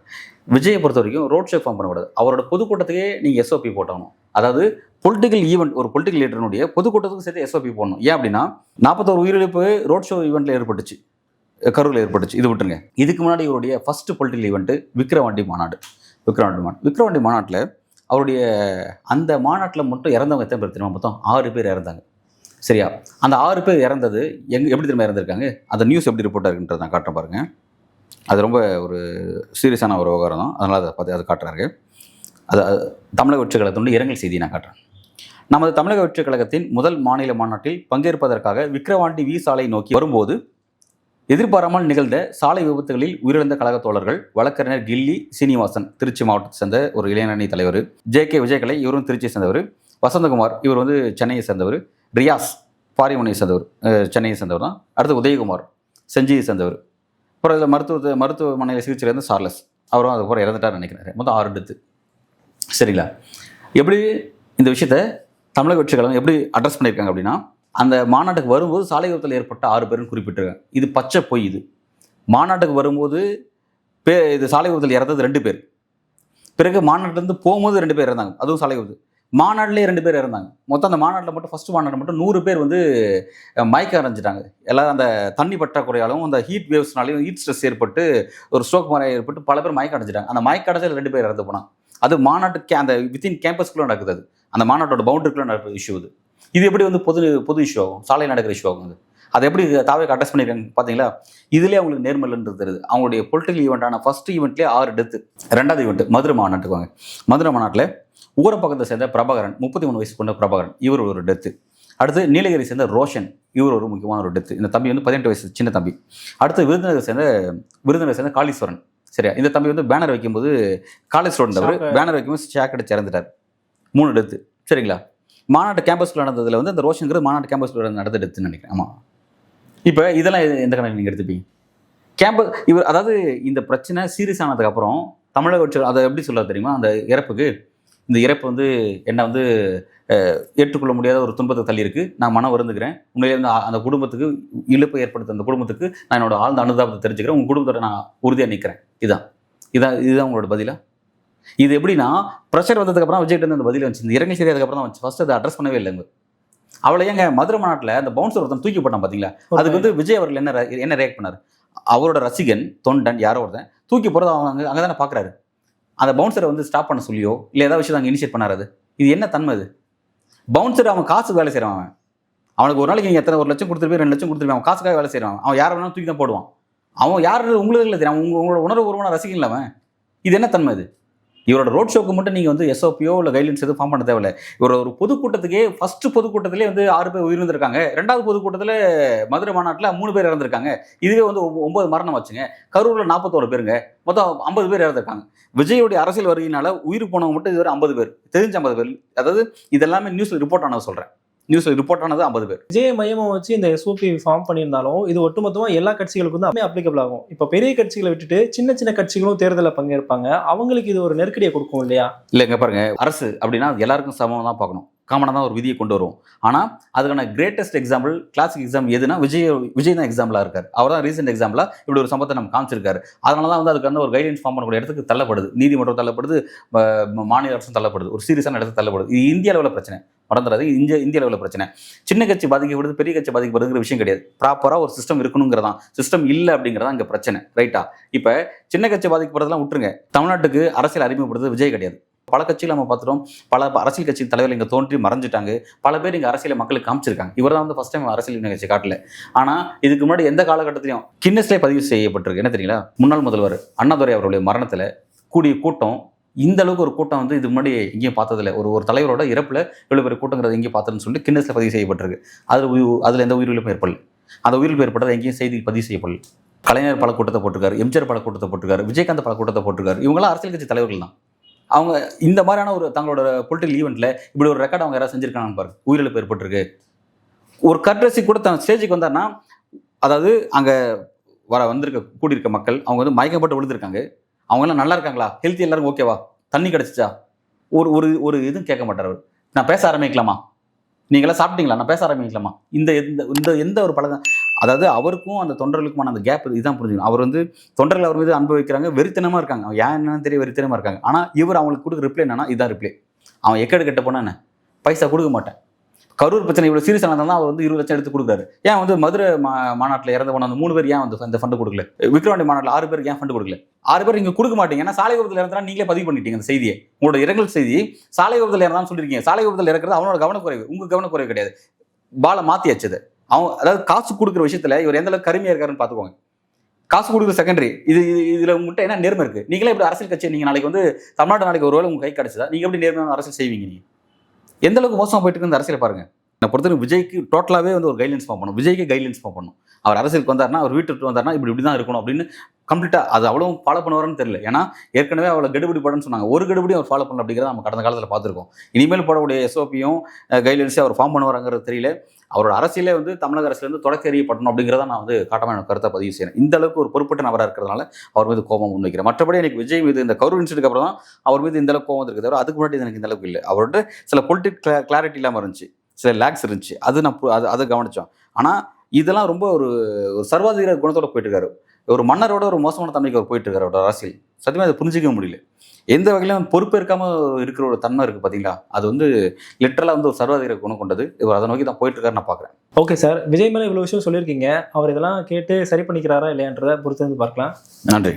விஜயை பொறுத்த வரைக்கும் ரோட் ஷோ ஃபார்ம் பண்ணக்கூடாது, அவரோட பொதுக்கூட்டத்துக்கே நீங்கள் SOP போட்டணும். அதாவது பொலிட்டிக்கல் ஈவெண்ட், ஒரு பொலிட்டிக்கல் லீடருடைய பொதுக்கூட்டத்துக்கு சேர்த்து SOP போடணும். ஏன் அப்படின்னா 41 உயிரிழப்பு ரோட் ஷோ ஈவெண்ட்டில் ஏற்பட்டுச்சு, கரூரில் ஏற்பட்டுச்சு. இது விட்டுருங்க. இதுக்கு முன்னாடி இவருடைய ஃபர்ஸ்ட் பொலிட்டிக்கல் ஈவெண்ட்டு விக்ரவாண்டி மாநாடு. விக்ரவாண்டி மாநாட்டில் அவருடைய அந்த மாநாட்டில் மட்டும் இறந்தவங்க எத்தனை பேர் தெரியுமா? மொத்தம் 6 பேர் இறந்தாங்க. சரியா? அந்த 6 பேர் இறந்தது எப்படி திரும்ப இறந்துருக்காங்க, அந்த நியூஸ் எப்படி ரிப்போர்ட் ஆகுன்றது நான் காட்டுறேன் பாருங்கள். அது ரொம்ப ஒரு சீரியஸான ஒரு விவகாரம் தான், அதனால் அதை பார்த்து அதை காட்டுறாரு. அது தமிழக வெற்றிக் கழகத்தினுடைய இரங்கல் செய்தி நான் காட்டுறேன். நமது தமிழக வெற்றிக் கழகத்தின் முதல் மாநில மாநாட்டில் பங்கேற்பதற்காக விக்கிரவாண்டி வி சாலை நோக்கி வரும்போது எதிர்பாராமல் நிகழ்ந்த சாலை விபத்துகளில் உயிரிழந்த கழக தோழர்கள் வழக்கறிஞர் கில்லி சீனிவாசன், திருச்சி மாவட்டத்தை சேர்ந்த ஒரு இளைஞரணி தலைவர். ஜே.கே. விஜயகலை, இவரும் திருச்சியை சேர்ந்தவர். வசந்தகுமார், இவர் வந்து சென்னையை சேர்ந்தவர். ரியாஸ், பாரிமுனையை சேர்ந்தவர், சென்னையை சேர்ந்தவர் தான். அடுத்து உதயகுமார், செஞ்சியை சேர்ந்தவர். அப்புறம் இதில் மருத்துவமனையில் சிகிச்சையில் இருந்து சார்லஸ், அவரும் அதுக்கப்புறம் இறந்துட்டார் நினைக்கிறாரு. மொத்தம் 6 டெத்து. சரிங்களா? எப்படி இந்த விஷயத்த தமிழக வெற்றிகளும் எப்படி அட்ரஸ் பண்ணியிருக்காங்க அப்படின்னா, அந்த மாநாட்டுக்கு வரும்போது சாலை விபத்தில் ஏற்பட்ட 6 பேரும் குறிப்பிட்டிருக்காங்க. இது பச்சை பொய். இது மாநாட்டுக்கு வரும்போது இது சாலை விபத்தில் இறந்தது 2 பேர். பிறகு மாநாட்டிலேருந்து போகும்போது 2 பேர் இறந்தாங்க, அதுவும் சாலை விபத்து. மாநாட்டிலே 2 பேர் இறந்தாங்க. மொத்தம் அந்த மாநாட்டில் மட்டும் ஃபர்ஸ்ட் மாநாட்டில் மட்டும் 100 பேர் வந்து மயக்க அடைஞ்சிட்டாங்க. எல்லாரும் அந்த தண்ணி பற்றாக்குறையாலும் அந்த ஹீட் வேவ்ஸ்னாலையும் ஹீட் ஸ்ட்ரெஸ் ஏற்பட்டு ஒரு ஸ்ட்ரோக் மாதிரி ஏற்பட்டு பல பேர் மயக்க அடைஞ்சிட்டாங்க. அந்த மயக்க அடைஞ்சல் 2 பேர் இறந்து போனாங்க. அது மாநாட்டுக்கு அந்த வித்தின் கேம்பஸ்குள்ளே நடக்குது. அது அந்த மாநாட்டோட பவுண்டரிக்குள்ளே நடக்கிற இஷ்யூ. இது எப்படி வந்து பொது இஷ்யூ ஆகும், சாலையில் நடக்கிற இஷ்யூ ஆகும்? அதை எப்படி தாவேக்கு அட்ரஸ் பண்ணியிருக்காங்க பார்த்தீங்களா? இதுலேயே அவங்களுக்கு நேர்மல்ன்றது தெரியுது. அவங்களுடைய பொலிட்டிக்கல் ஈவெண்ட்டான ஃபர்ஸ்ட் ஈவெண்ட்லேயே 6 டெத்து. 2வது ஈவெண்ட் மதுரை மாநாட்டுக்கு வாங்க. மதுரை மாநாட்டில் ஊரப்பக்கத்தை சேர்ந்த பிரபாகரன், 33 வயசு கொண்ட பிரபாகரன், இவர் ஒரு டெத்து. அடுத்து நீலகிரி சேர்ந்த ரோஷன், இவர் ஒரு முக்கியமான ஒரு டெத்து. இந்த தம்பி வந்து 18 வயசு சின்ன தம்பி. அடுத்து விருதுநகர் சேர்ந்த காளீஸ்வரன். சரியா? இந்த தம்பி வந்து பேனர் வைக்கும்போது காலேஜ் ஸ்டூடெண்ட், அவர் பேனர் வைக்கும்போது ஷாக் அடிச்சு இறந்துட்டார். 3 டெத்து. சரிங்களா? மாநாட்டு கேம்பஸ்குள்ள நடந்ததில் வந்து அந்த ரோஷனுங்கிறது மாநாட்டு கேம்பஸ்குள்ள நடந்த டெத்துன்னு நினைக்கிறேன். ஆமாம். இப்போ இதெல்லாம் எந்த கணக்கு நீங்கள் எடுத்துப்பீங்க? இவர் அதாவது இந்த பிரச்சனை சீரியஸ் ஆனதுக்கப்புறம் தமிழக வெற்றி அதை எப்படி சொல்ல தெரியுமா? அந்த இறப்புக்கு, இந்த இறப்பு வந்து என்னை வந்து ஏற்றுக்கொள்ள முடியாத ஒரு துன்பத்தை தள்ளியிருக்கு, நான் மனம் வருந்துக்கிறேன். உண்மையிலேருந்து அந்த குடும்பத்துக்கு இழப்பு ஏற்படுத்த அந்த குடும்பத்துக்கு நான் என்னோட ஆழ்ந்த அனுதாபத்தை தெரிஞ்சுக்கிறேன், உங்கள் குடும்பத்தோட நான் உறுதியாக நிற்கிறேன். இதுதான் உங்களோட பதிலா? இது எப்படின்னா, ப்ரெஷர் வந்ததுக்கப்புறம் விஜய்கிட்ட அந்த பதில் வந்துச்சு. இந்த இரங்கல் செய்தி அதுக்கப்புறம் தான் வந்துச்சு. ஃபர்ஸ்ட் அதை அட்ரஸ் பண்ணவே இல்லைங்க. அவளை ஏங்க மதுரை மாநாட்டில் அந்த பவுன்சர் ஒருத்தன் தூக்கி போட்டான் பார்த்தீங்களா? அதுக்கு வந்து விஜய் அவர்கள் என்ன ரியாக்ட் பண்ணார்? அவரோட ரசிகன், தொண்டன், யாரோ ஒருத்தன் தூக்கி போகிறத அவங்க அங்கே தானே பார்க்குறாரு. அந்த பவுன்சரை வந்து ஸ்டாப் பண்ண சொல்லியோ இல்லை ஏதாவது விஷயம் அங்கே இனிஷியேட் பண்ணாரு. இது என்ன தன்மை? இது பவுன்சர் அவன் காசுக்கு வேலை செய்கிறான். அவனுக்கு ஒரு நாளைக்கு நீங்கள் எத்தனை 1 லட்சம் கொடுத்துருப்பேன், 2 லட்சம் கொடுத்துருப்பேன், அவன் காசுக்காக வேலை செய்கிறான். அவன் யாரை வேணாலும் தூக்கி தான் போடுவான். அவன் யார் உங்களுக்கு இல்லை தெரியும். உங்களோட உணர்வு பூர்வமான ரசிகன் அவன். இது என்ன தன்மை? இது இவரோட ரோட் ஷோக்கு மட்டும் நீங்கள் வந்து எஸ்ஓபியோ இல்லை கைட்லைன்ஸ் எதுவும் ஃபார்ம் பண்ண தேவையில்லை. இவரோட ஒரு பொதுக்கூட்டத்துக்கே ஃபர்ஸ்ட் பொதுக்கூட்டத்திலே வந்து 6 பேர் உயிரிழந்திருக்காங்க. 2வது பொதுக்கூட்டத்தில் மதுரை மாநாட்டில் 3 பேர் இறந்திருக்காங்க. இதுவே வந்து 9 மரணம் வச்சுங்க. கரூரில் 41 பேருங்க. மொத்தம் 50 பேர் இறந்திருக்காங்க. விஜயோடைய அரசியல் வருகையினால உயிர் போனவங்க மட்டும் இதுவரை 50 பேர், தெரிஞ்ச 50 பேர். அதாவது இதெல்லாமே நியூஸில் ரிப்போர்ட் ஆனது சொல்கிறேன். நியூஸில் ரிப்போர்ட் ஆனது 50 பேர். விஜய் மையமாக வச்சு இந்த எஸ்ஓபி ஃபார்ம் பண்ணியிருந்தாலும் இது ஒட்டுமொத்தமாக எல்லா கட்சிகளுக்கும் தான் அப்ளிகபிள் ஆகும். இப்போ பெரிய கட்சிகளை விட்டுட்டு சின்ன சின்ன கட்சிகளும் தேர்தலில் பங்கேற்பாங்க. அவங்களுக்கு இது ஒரு நெருக்கடியை கொடுக்கும் இல்லையா? இல்லைங்க, பாருங்க, அரசு அப்படின்னா எல்லாருக்கும் சமமாக தான் பார்க்கணும். காமனாக தான் ஒரு விதியை கொண்டு வரும். ஆனால் அதுக்கான கிரேட்டஸ்ட் எக்ஸாம்பிள், கிளாசிக் எக்ஸாம்பிள் எதுனா விஜய் தான் எக்ஸாம்பிளாக இருக்கார். அவர் தான் ரீசெண்ட் எக்ஸாம்பிளாக இப்படி ஒரு சம்பவத்தை நம்ம காமிச்சிருக்காரு. அதனால தான் வந்து அதுக்கு வந்து ஒரு கைட்லைன்ஸ் ஃபார்ம் பண்ணக்கூடிய இடத்துக்கு தள்ளப்படுது. நீதிமன்றம் தள்ளப்படுது, மாநில அரசும் தள்ளப்படுது, ஒரு சீரியஸான இடத்துக்கு தள்ளப்படுது. இது இந்திய அளவில் பிரச்சனை, மறந்துடாது. இந்திய அளவில் பிரச்சனை. சின்ன கட்சி பாதிக்கப்படுது, பெரிய கட்சி பாதிக்கப்படுதுங்கிற விஷயம் கிடையாது. ப்ராப்பராக ஒரு சிஸ்டம் இருக்கணுங்கிறதான். சிஸ்டம் இல்லை அப்படிங்கிறதா இங்கே பிரச்சனை. ரைட்டா? இப்போ சின்ன கட்சி பாதிக்கப்படுறதுலாம் விட்டுருங்க. தமிழ்நாட்டுக்கு அரசியல் அறிமுகப்படுறது விஜய் கிடையாது. பல கட்சிகள் நம்ம பார்த்துட்டோம். பல அரசியல் கட்சி தலைவர்கள் இங்கே தோன்றி மறைஞ்சிட்டாங்க. பல பேர் இங்கே அரசியலை மக்களுக்கு காமிச்சிருக்காங்க. இவர் தான் வந்து ஃபர்ஸ்ட் டைம் அரசியல் நிகழ்ச்சி காட்டல. ஆனால் இதுக்கு முன்னாடி எந்த காலகட்டத்திலையும் கின்னஸ்லேயே பதிவு செய்யப்பட்டிருக்கு. என்ன தெரியுங்களா? முன்னாள் முதல்வர் அண்ணாதுரை அவருடைய மரணத்தில் கூடிய கூட்டம், இந்த அளவுக்கு ஒரு கூட்டம் வந்து இதுக்கு முன்னாடி எங்கேயும் பார்த்ததில்லை. ஒரு தலைவரோட இறப்பில் இவ்வளோ பெரிய கூட்டங்கிறது எங்கேயும் பார்த்ததுன்னு சொல்லிட்டு கின்னஸில் பதிவு செய்யப்பட்டிருக்கு. அதில் எந்த உயிரிழப்பும் ஏற்படல. அந்த உயிரிழப்பு ஏற்பட்டது எங்கேயும் செய்தி பதிவு செய்யப்படல. கலைஞர் பல கூட்டத்தை போட்டிருக்காரு, எம்ஜிஆர் பல கூட்டத்தை போட்டிருக்காரு, விஜயகாந்த் பல கூட்டத்தை போட்டிருக்காரு. இவங்களாம் அரசியல் கட்சி தலைவர்கள் தான். அவங்க இந்த மாதிரியான ஒரு தங்களோட பொலிட்டிக்கல் ஈவெண்ட்டில் இப்படி ஒரு ரெக்கார்டு அவங்க யாராவது செஞ்சுருக்காங்கன்னு பாருங்க. உயிரிழப்பு ஏற்பட்டிருக்கு. ஒரு கட்ரஸி கூட தன் ஸ்டேஜுக்கு வந்தார்னா, அதாவது அங்கே கூடியிருக்க மக்கள் அவங்க வந்து மயக்கப்பட்டு விழுந்திருக்காங்க. அவங்கெல்லாம் நல்லா இருக்காங்களா, ஹெல்த்தி எல்லாரும் ஓகேவா, தண்ணி கிடச்சிச்சா, ஒரு இதுவும் கேட்க மாட்டார் அவர். நான் பேச ஆரம்பிக்கலாமா, நீங்களாம் சாப்பிட்டீங்களா, நான் பேச ஆரம்பிக்கலாமா, இந்த எந்த ஒரு பழக்கம். அதாவது அவருக்கும் அந்த தொண்டர்களுக்குமான அந்த கேப் இதுதான் புரிஞ்சுக்கணும். அவர் வந்து தொண்டர்கள் அவர் மீது அனுபவிக்கிறாங்க, வெறித்தனமாக இருக்காங்க. அவன் ஏன் என்னன்னு தெரிய வெறித்தனமாக இருக்காங்க. ஆனால் இவர் அவங்களுக்கு கொடுக்குற ரிப்ளை என்னன்னா, இதான் ரிப்ளை. அவன் எக்கேடு கெட்ட போனா என்ன, பைசா கொடுக்க மாட்டேன். கரூர் பிரச்சனை இவ்வளோ சீரியஸ் ஆனதான் அவர் வந்து 20 லட்சம் எடுத்து கொடுக்குறாரு. ஏன் வந்து மதுரை மாநாட்டில் இறந்து போன அந்த 3 பேர் ஏன் வந்து இந்த ஃபண்டு கொடுக்கல? விக்ரவாண்டி மாநாட்டில் 6 பேருக்கு ஏன் ஃபண்டு கொடுக்கல? 6 பேர் இங்கே கொடுக்க மாட்டீங்க. ஏன்னா சாலை விபத்தில் இறந்தா நீங்களே பதிவு பண்ணிட்டீங்க அந்த செய்தியை. உங்களோட இரங்கல் செய்தி சாலை விபத்தில் இறந்தான்னு சொல்லியிருக்கீங்க. சாலை விபத்தில் இறக்குறது அவனோட கவனக்குறைவு, உங்கள் கவனக்குறைவு கிடையாது. பாலை மாற்றி வச்சது அவன். அதாவது காசு கொடுக்குற விஷயத்தில் இவர் எந்த அளவுக்கு கருமையாக இருக்காருன்னு பார்த்துக்கோங்க. காசு கொடுக்குற செகண்டரி. இதில் உங்கள்கிட்ட என்ன நேர்மை இருக்குது? நீங்களே இப்படி அரசியல் கட்சி நீங்கள் நாளைக்கு வந்து தமிழ்நாடு நாளைக்கு ஒரு வேளை உங்கள் கை கிடச்சதா, நீங்கள் எப்படி நேர்மையான அரசியல் செய்வீங்க? நீங்கள் எந்த அளவுக்கு மோசமாக போயிட்டு இருக்கு இந்த அரசியலை பாருங்கள். நான் பொறுத்தவரைக்கும் விஜய்க்கு டோட்டலாகவே வந்து ஒரு கைட்லைன்ஸ் ஃபார்ம் பண்ணணும். விஜய்க்கு கைட்லைன்ஸ் ஃபார்ம் பண்ணணும். அவர் அரசியலுக்கு வந்தாருன்னா அவர் வீட்டுக்கு வந்தாருன்னா இப்படி தான் இருக்கணும் அப்படின்னு கம்ப்ளீட்டாக அது அவ்வளோ ஃபாலோ பண்ணுவாருன்னு தெரியல. ஏன்னா ஏற்கனவே அவ்வளோ கெடுபிடி படம்னு சொன்னாங்க, ஒரு கெடுபடியும் அவர் ஃபாலோ பண்ணல அப்படிங்கிறத நம்ம கடந்த காலத்தில் பார்த்துருக்கோம். இனிமேல் போடக்கூடிய எஸ்ஓபியும் கைட்லைன்ஸையும் அவர் ஃபார்ம் பண்ணுவாருங்கிறது தெரியல. அவரோட அரசியலே வந்து தமிழக அரசுலேருந்து தொடக்க எறியப்படணும் அப்படிங்கிறத நான் வந்து காட்டமாக எனக்கு கருத்தை பதிவு செய்யறேன். இந்த அளவுக்கு ஒரு பொறுப்பட்ட நபராக இருக்கிறதுனால அவர் மீது கோபம் முன்வைக்கிறேன். மற்றபடி எனக்கு விஜய் மீது இந்த கரூர் இன்சிடென்ட்க்கு அப்புறம் தான் அவர் மீது இந்த அளவுக்கு கோபம் இருக்குது தவிர அதுக்கு முன்னாடி எனக்கு இந்த அளவுக்கு இல்லை. அவரோட சில பொலிட்டிக் கிளாரிட்டி இல்லாமல் இருந்துச்சு, சில லேக்ஸ் இருந்துச்சு, அது நான் அதை கவனித்தோம். ஆனால் இதெல்லாம் ரொம்ப ஒரு சர்வாதிகார குணத்தோட போயிட்டு இருக்காரு. ஒரு மன்னரோட ஒரு மோசமான தன்மைக்கு அவர் போயிட்டு இருக்காரு அவரோட அரசியல். சத்தியமாக அதை புரிஞ்சிக்க முடியல. எந்த வகையிலும் பொறுப்பேற்காமல் இருக்கிற ஒரு தன்மை இருக்குது பார்த்தீங்களா, அது வந்து லிட்டரலாக வந்து ஒரு சர்வாதிகார குணம் கொண்டது. இவர் அதை நோக்கி தான் போயிட்டு இருக்காரு நான் பார்க்குறேன். ஓகே சார், விஜய் மேலே இவ்வளோ விஷயம் சொல்லியிருக்கீங்க. அவர் இதெல்லாம் கேட்டு சரி பண்ணிக்கிறாரா இல்லையான்றதை பொறுத்து வந்து பார்க்கலாம். நன்றி.